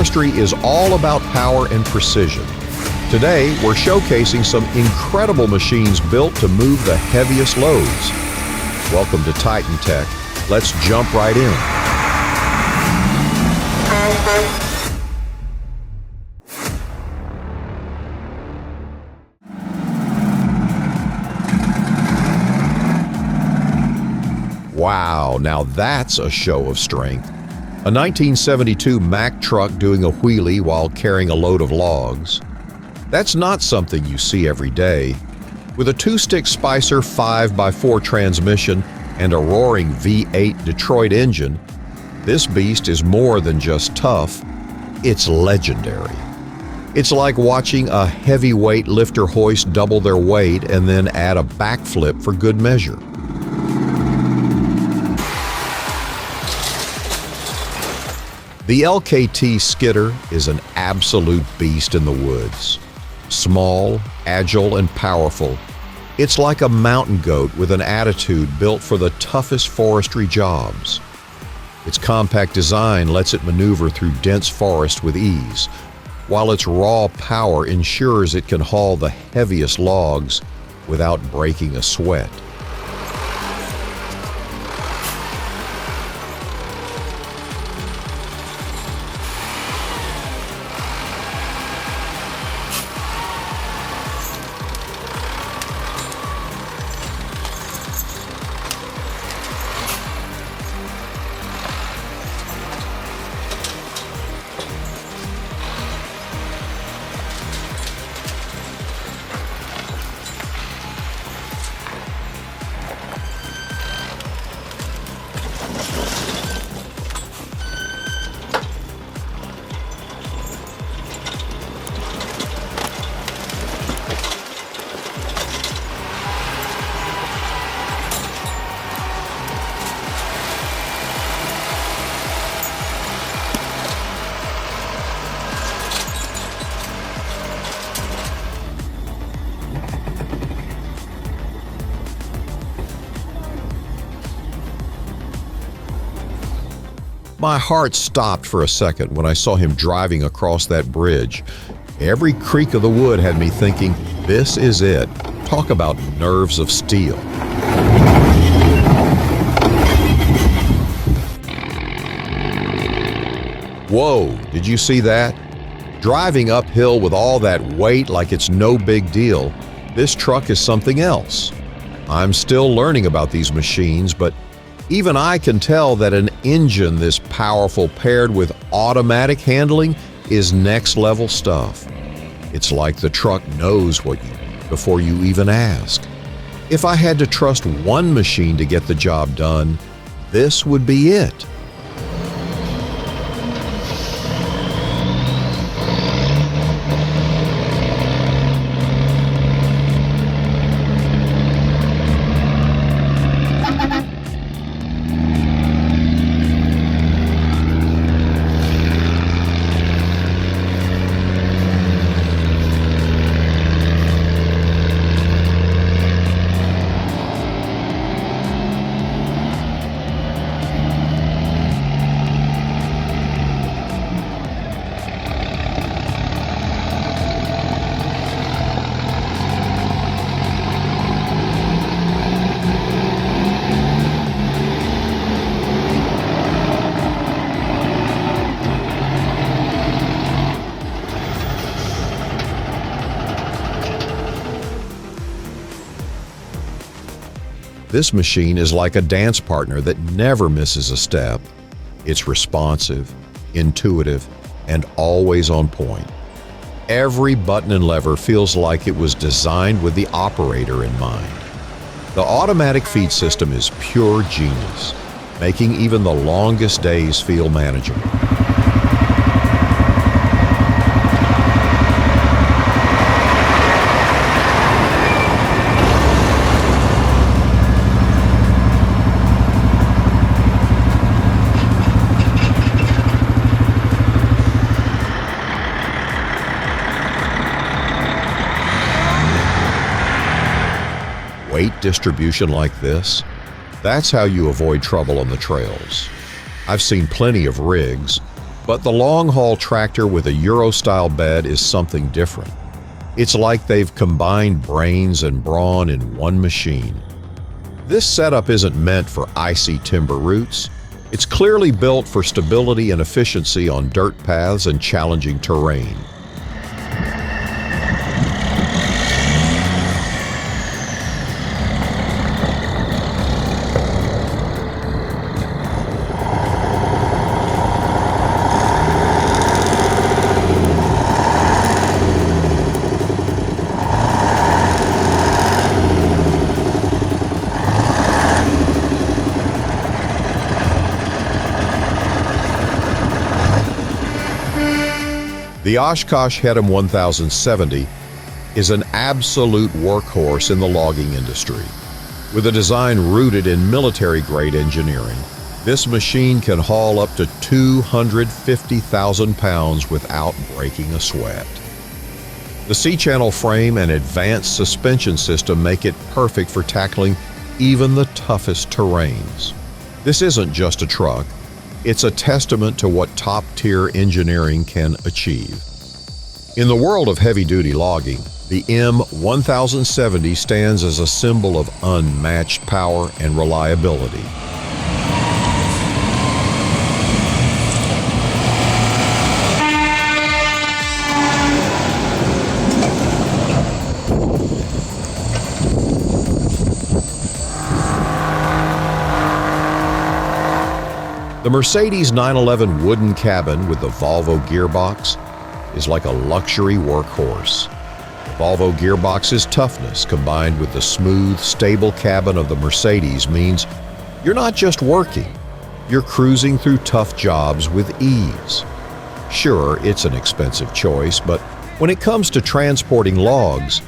Forestry is all about power and precision. Today, we're showcasing some incredible machines built to move the heaviest loads. Welcome to Titan Tech. Let's jump right in. Wow, now that's a show of strength. A 1972 Mack truck doing a wheelie while carrying a load of logs. That's not something you see every day. With a two-stick Spicer 5x4 transmission and a roaring V8 Detroit engine, this beast is more than just tough, it's legendary. It's like watching a heavyweight lifter hoist double their weight and then add a backflip for good measure. The LKT Skidder is an absolute beast in the woods. Small, agile, and powerful, it's like a mountain goat with an attitude built for the toughest forestry jobs. Its compact design lets it maneuver through dense forest with ease, while its raw power ensures it can haul the heaviest logs without breaking a sweat. My heart stopped for a second when I saw him driving across that bridge. Every creak of the wood had me thinking, this is it. Talk about nerves of steel. Whoa, did you see that? Driving uphill with all that weight like it's no big deal, this truck is something else. I'm still learning about these machines, but even I can tell that an engine this powerful paired with automatic handling is next level stuff. It's like the truck knows what you need before you even ask. If I had to trust one machine to get the job done, this would be it. This machine is like a dance partner that never misses a step. It's responsive, intuitive, and always on point. Every button and lever feels like it was designed with the operator in mind. The automatic feed system is pure genius, making even the longest days feel manageable. Weight distribution like this, that's how you avoid trouble on the trails. I've seen plenty of rigs, But the long-haul tractor with a Euro-style bed is something different. It's like they've combined brains and brawn in one machine. This setup isn't meant for icy timber routes. It's clearly built for stability and efficiency on dirt paths and challenging terrain. The Oshkosh Hedem 1070 is an absolute workhorse in the logging industry. With a design rooted in military-grade engineering, this machine can haul up to 250,000 pounds without breaking a sweat. The C-channel frame and advanced suspension system make it perfect for tackling even the toughest terrains. This isn't just a truck. It's a testament to what top-tier engineering can achieve. In the world of heavy-duty logging, the M1070 stands as a symbol of unmatched power and reliability. The Mercedes 911 wooden cabin with the Volvo gearbox is like a luxury workhorse. The Volvo gearbox's toughness combined with the smooth, stable cabin of the Mercedes means you're not just working, you're cruising through tough jobs with ease. Sure, it's an expensive choice, but when it comes to transporting logs,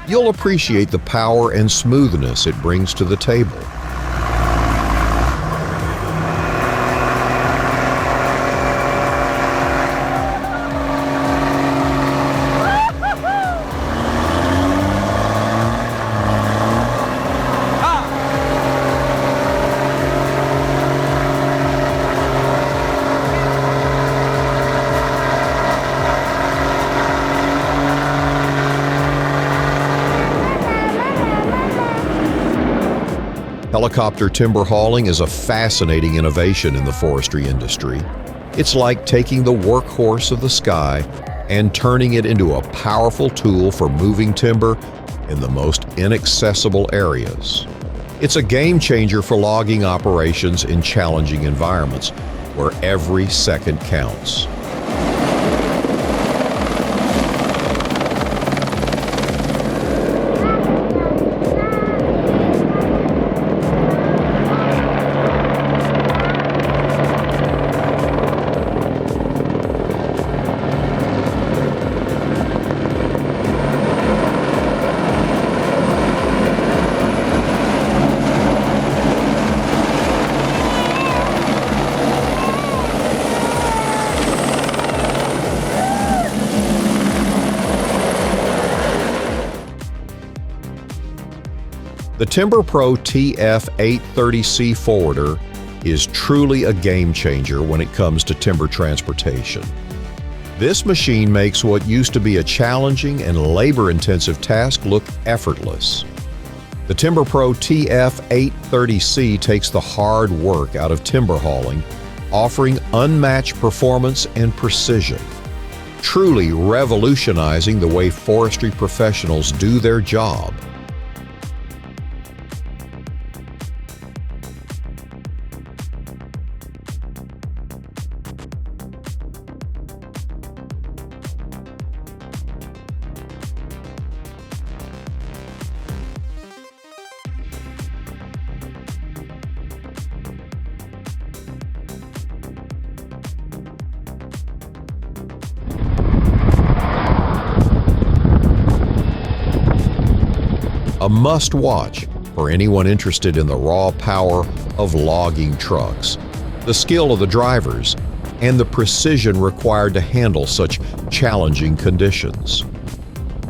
you'll appreciate the power and smoothness it brings to the table. Helicopter timber hauling is a fascinating innovation in the forestry industry. It's like taking the workhorse of the sky and turning it into a powerful tool for moving timber in the most inaccessible areas. It's a game changer for logging operations in challenging environments where every second counts. The Timber Pro TF830C forwarder is truly a game changer when it comes to timber transportation. This machine makes what used to be a challenging and labor-intensive task look effortless. The Timber Pro TF830C takes the hard work out of timber hauling, offering unmatched performance and precision, truly revolutionizing the way forestry professionals do their job. A must-watch for anyone interested in the raw power of logging trucks, the skill of the drivers, and the precision required to handle such challenging conditions.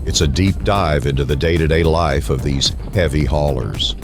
It's a deep dive into the day-to-day life of these heavy haulers.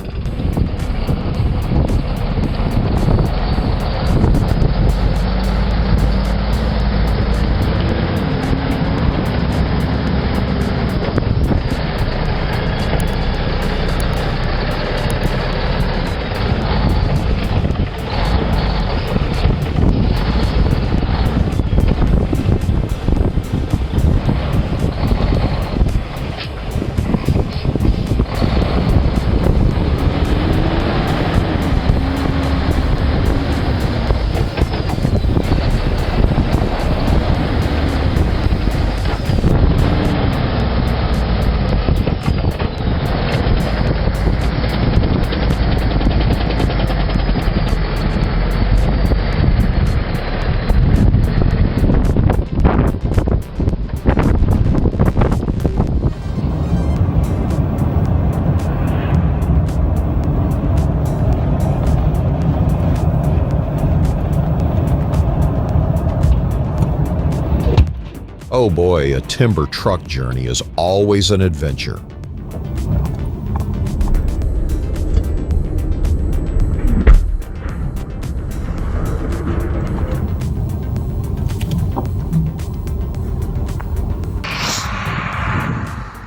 Oh boy, a timber truck journey is always an adventure.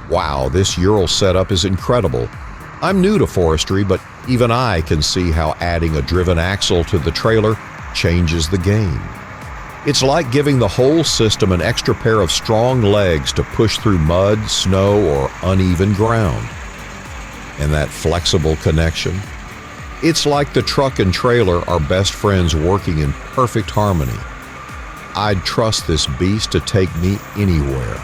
Wow, this Ural setup is incredible. I'm new to forestry, but even I can see how adding a driven axle to the trailer changes the game. It's like giving the whole system an extra pair of strong legs to push through mud, snow, or uneven ground. And that flexible connection? It's like the truck and trailer are best friends working in perfect harmony. I'd trust this beast to take me anywhere.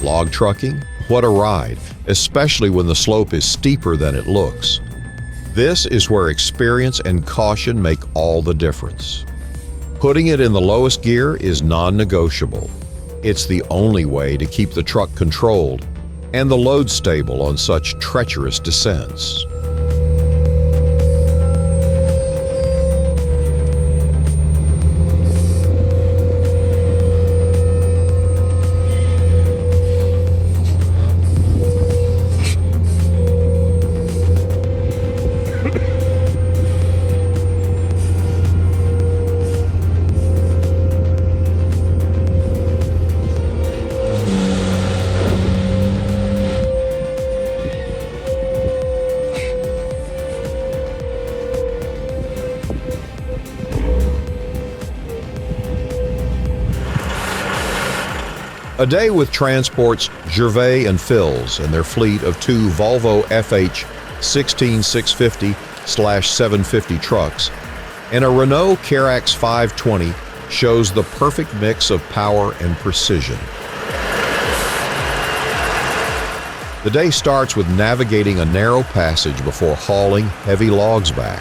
Log trucking? What a ride, especially when the slope is steeper than it looks. This is where experience and caution make all the difference. Putting it in the lowest gear is non-negotiable. It's the only way to keep the truck controlled and the load stable on such treacherous descents. A day with Transport's Gervais and Phils and their fleet of two Volvo FH 16650/750 trucks and a Renault Carax 520 shows the perfect mix of power and precision. The day starts with navigating a narrow passage before hauling heavy logs back.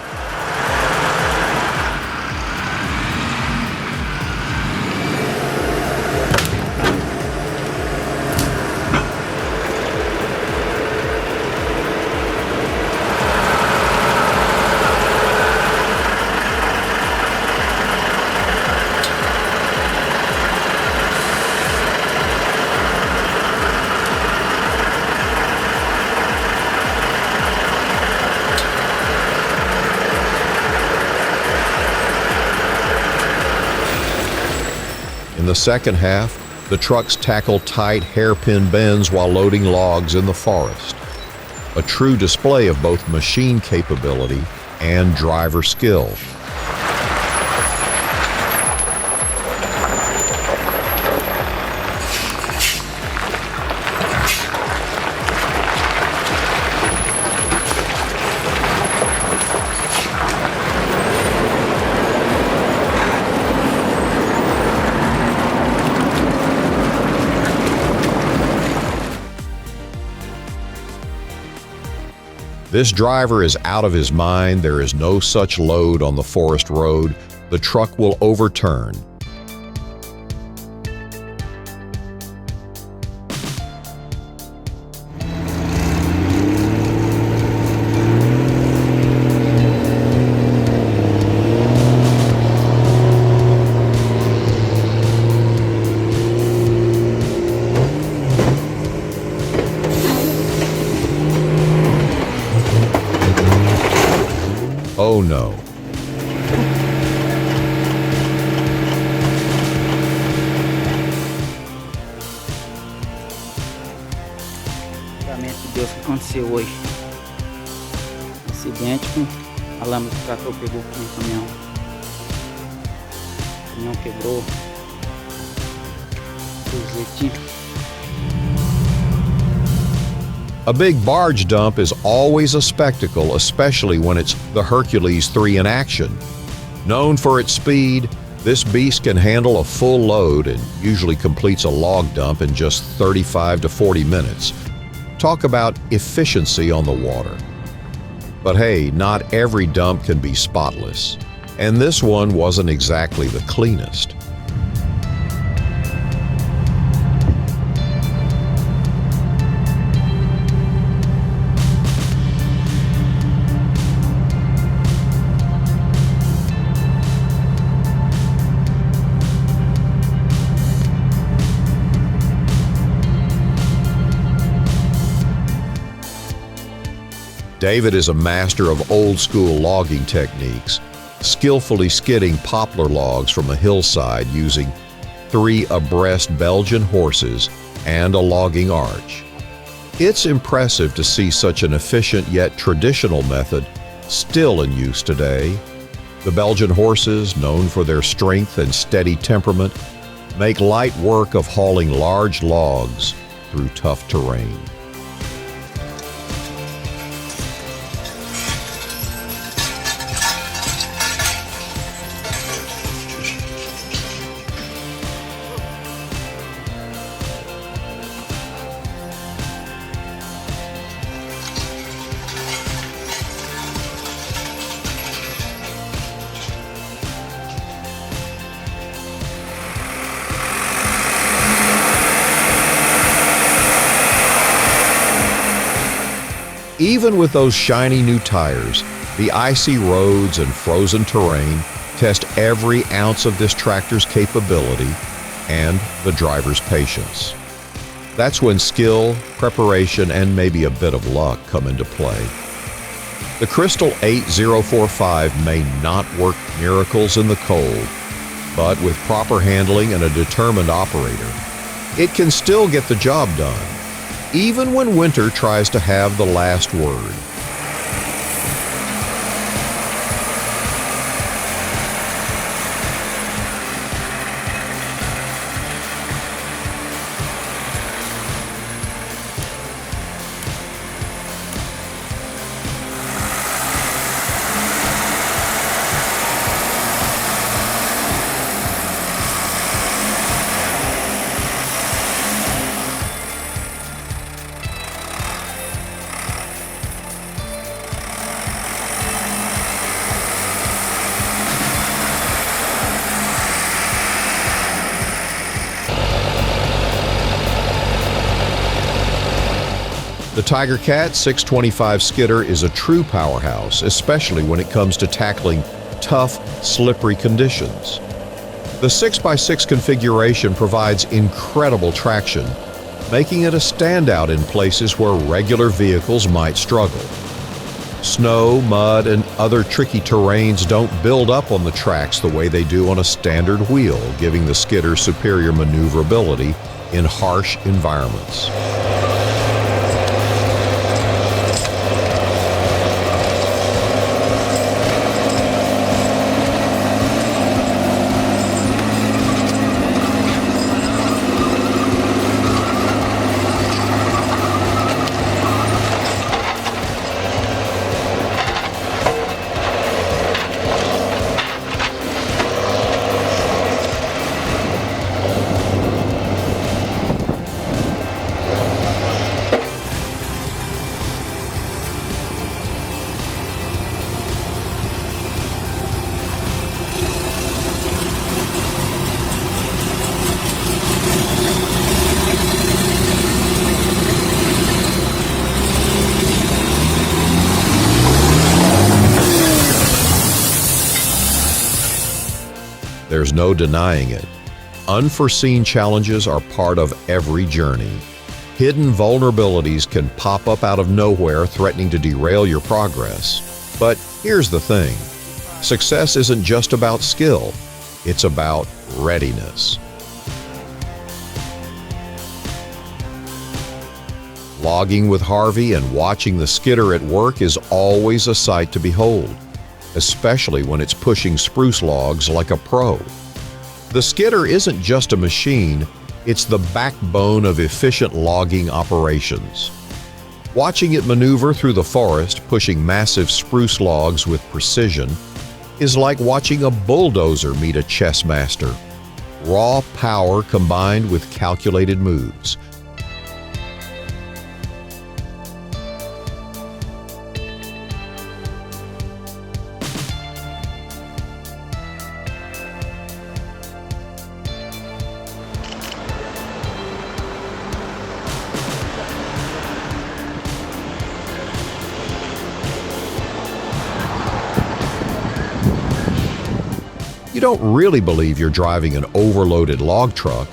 In the second half, the trucks tackle tight hairpin bends while loading logs in the forest. A true display of both machine capability and driver skill. This driver is out of his mind. There is no such load on the forest road. The truck will overturn. Oh no. Deus, o que aconteceu hoje? Acidente com a lama do trator pegou aqui no caminhão. O caminhão quebrou. A big barge dump is always a spectacle, especially when it's the Hercules 3 in action. Known for its speed, This beast can handle a full load and usually completes a log dump in just 35 to 40 minutes. Talk about efficiency on the water. But hey, not every dump can be spotless, and this one wasn't exactly the cleanest. David is a master of old-school logging techniques, skillfully skidding poplar logs from a hillside using 3 abreast Belgian horses and a logging arch. It's impressive to see such an efficient yet traditional method still in use today. The Belgian horses, known for their strength and steady temperament, make light work of hauling large logs through tough terrain. Even with those shiny new tires, the icy roads and frozen terrain test every ounce of this tractor's capability and the driver's patience. That's when skill, preparation, and maybe a bit of luck come into play. The Crystal 8045 may not work miracles in the cold, but with proper handling and a determined operator, it can still get the job done, even when winter tries to have the last word. The Tiger Cat 625 skidder is a true powerhouse, especially when it comes to tackling tough, slippery conditions. The 6x6 configuration provides incredible traction, making it a standout in places where regular vehicles might struggle. Snow, mud, and other tricky terrains don't build up on the tracks the way they do on a standard wheel, giving the skidder superior maneuverability in harsh environments. There's no denying it. Unforeseen challenges are part of every journey. Hidden vulnerabilities can pop up out of nowhere, threatening to derail your progress. But here's the thing. Success isn't just about skill. It's about readiness. Logging with Harvey and watching the skidder at work is always a sight to behold, especially when it's pushing spruce logs like a pro. The skidder isn't just a machine, it's the backbone of efficient logging operations. Watching it maneuver through the forest, pushing massive spruce logs with precision, is like watching a bulldozer meet a chess master. Raw power combined with calculated moves. You don't really believe you're driving an overloaded log truck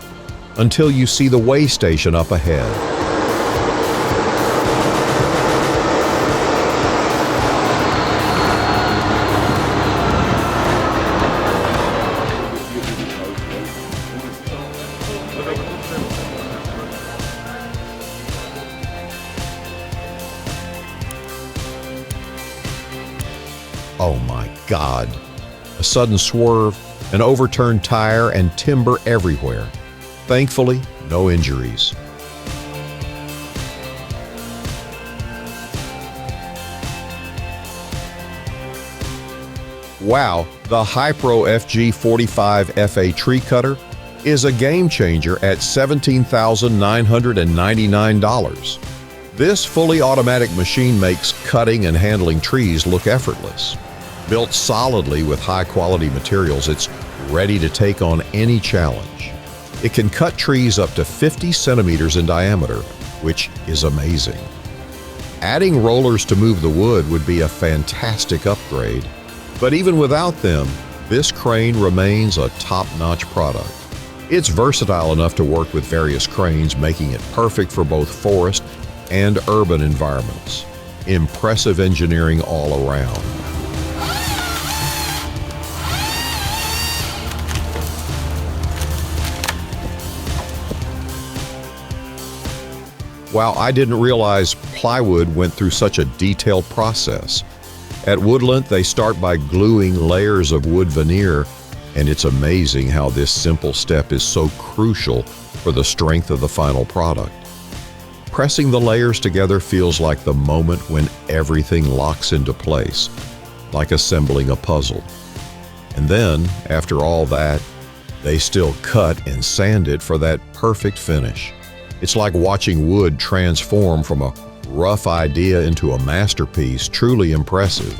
until you see the weigh station up ahead. Oh my God. A sudden swerve, an overturned tire, and timber everywhere. Thankfully, no injuries. Wow, the Hypro FG45 FA tree cutter is a game changer at $17,999. This fully automatic machine makes cutting and handling trees look effortless. Built solidly with high-quality materials, it's ready to take on any challenge. It can cut trees up to 50 centimeters in diameter, which is amazing. Adding rollers to move the wood would be a fantastic upgrade, but even without them, this crane remains a top-notch product. It's versatile enough to work with various cranes, making it perfect for both forest and urban environments. Impressive engineering all around. Wow, I didn't realize plywood went through such a detailed process. At Woodland, they start by gluing layers of wood veneer, and it's amazing how this simple step is so crucial for the strength of the final product. Pressing the layers together feels like the moment when everything locks into place, like assembling a puzzle. And then, after all that, they still cut and sand it for that perfect finish. It's like watching wood transform from a rough idea into a masterpiece, truly impressive.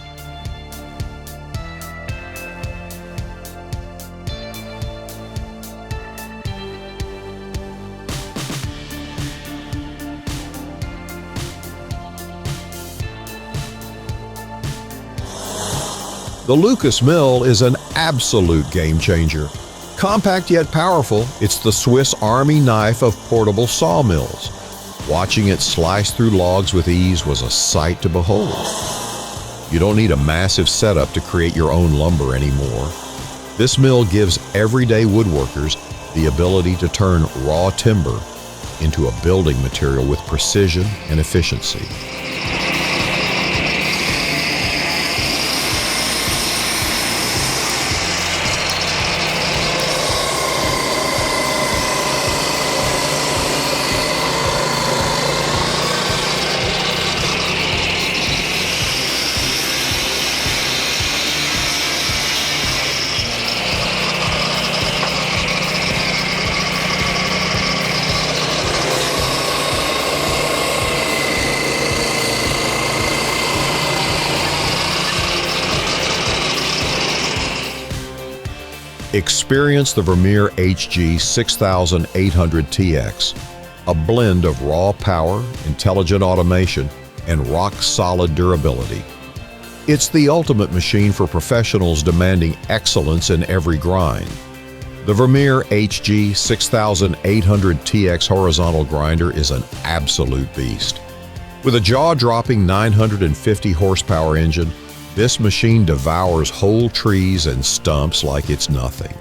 The Lucas Mill is an absolute game changer. Compact yet powerful, it's the Swiss Army knife of portable sawmills. Watching it slice through logs with ease was a sight to behold. You don't need a massive setup to create your own lumber anymore. This mill gives everyday woodworkers the ability to turn raw timber into a building material with precision and efficiency. Experience the Vermeer HG 6800TX, a blend of raw power, intelligent automation, and rock-solid durability. It's the ultimate machine for professionals demanding excellence in every grind. The Vermeer HG 6800TX horizontal grinder is an absolute beast. With a jaw-dropping 950 horsepower engine, this machine devours whole trees and stumps like it's nothing.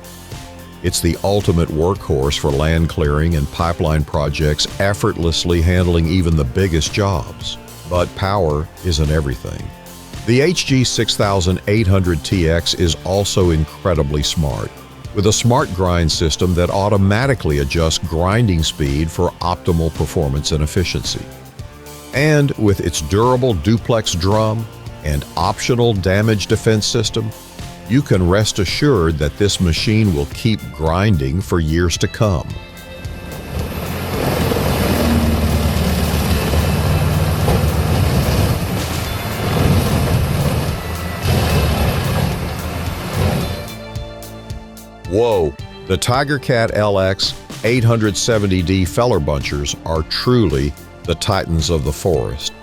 It's the ultimate workhorse for land clearing and pipeline projects, effortlessly handling even the biggest jobs. But power isn't everything. The HG 6800TX is also incredibly smart, with a smart grind system that automatically adjusts grinding speed for optimal performance and efficiency. And with its durable duplex drum and optional damage defense system, you can rest assured that this machine will keep grinding for years to come. Whoa! The TigerCat LX 870D feller bunchers are truly the titans of the forest,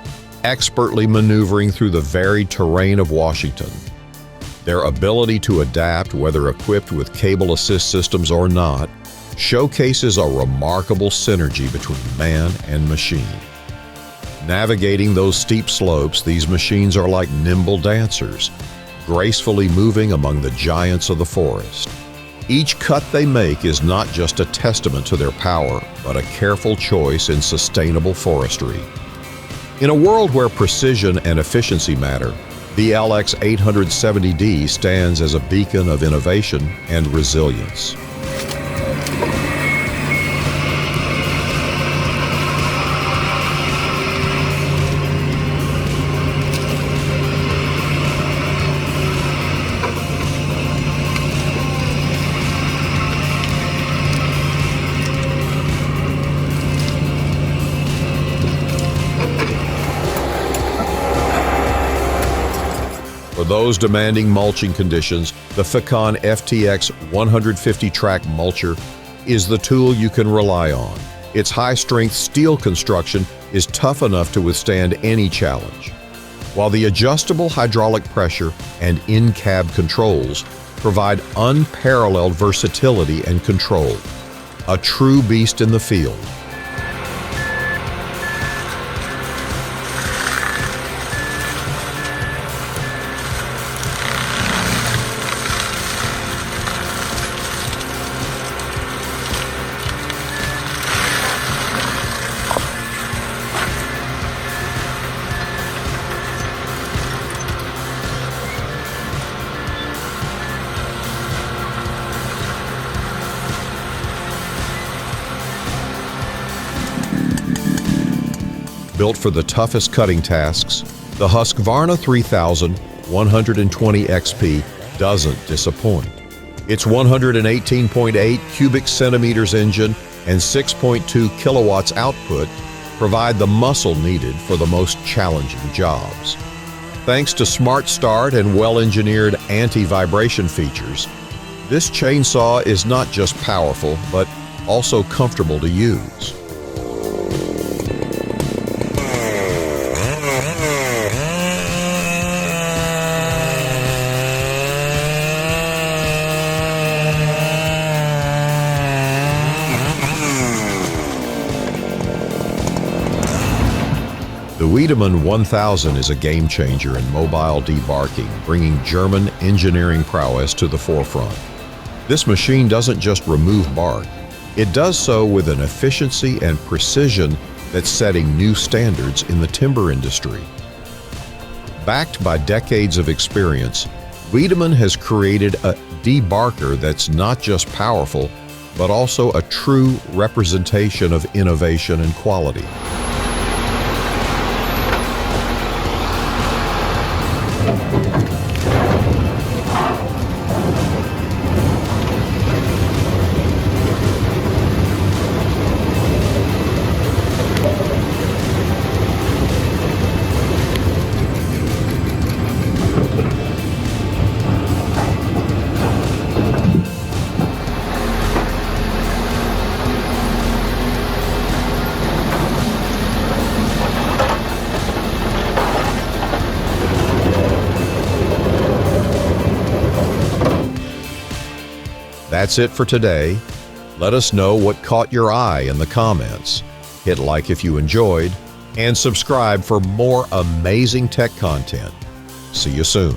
expertly maneuvering through the varied terrain of Washington. Their ability to adapt, whether equipped with cable assist systems or not, showcases a remarkable synergy between man and machine. Navigating those steep slopes, these machines are like nimble dancers, gracefully moving among the giants of the forest. Each cut they make is not just a testament to their power, but a careful choice in sustainable forestry. In a world where precision and efficiency matter, the LX 870D stands as a beacon of innovation and resilience. For those demanding mulching conditions, the Ficon FTX 150 track mulcher is the tool you can rely on. Its high-strength steel construction is tough enough to withstand any challenge, while the adjustable hydraulic pressure and in-cab controls provide unparalleled versatility and control. A true beast in the field. Built for the toughest cutting tasks, the Husqvarna 3000 120 XP doesn't disappoint. Its 118.8 cubic centimeters engine and 6.2 kilowatts output provide the muscle needed for the most challenging jobs. Thanks to smart start and well-engineered anti-vibration features, this chainsaw is not just powerful, but also comfortable to use. The Wiedemann 1000 is a game-changer in mobile debarking, bringing German engineering prowess to the forefront. This machine doesn't just remove bark, it does so with an efficiency and precision that's setting new standards in the timber industry. Backed by decades of experience, Wiedemann has created a debarker that's not just powerful, but also a true representation of innovation and quality. That's it for today. Let us know what caught your eye in the comments. Hit like if you enjoyed, and subscribe for more amazing tech content. See you soon.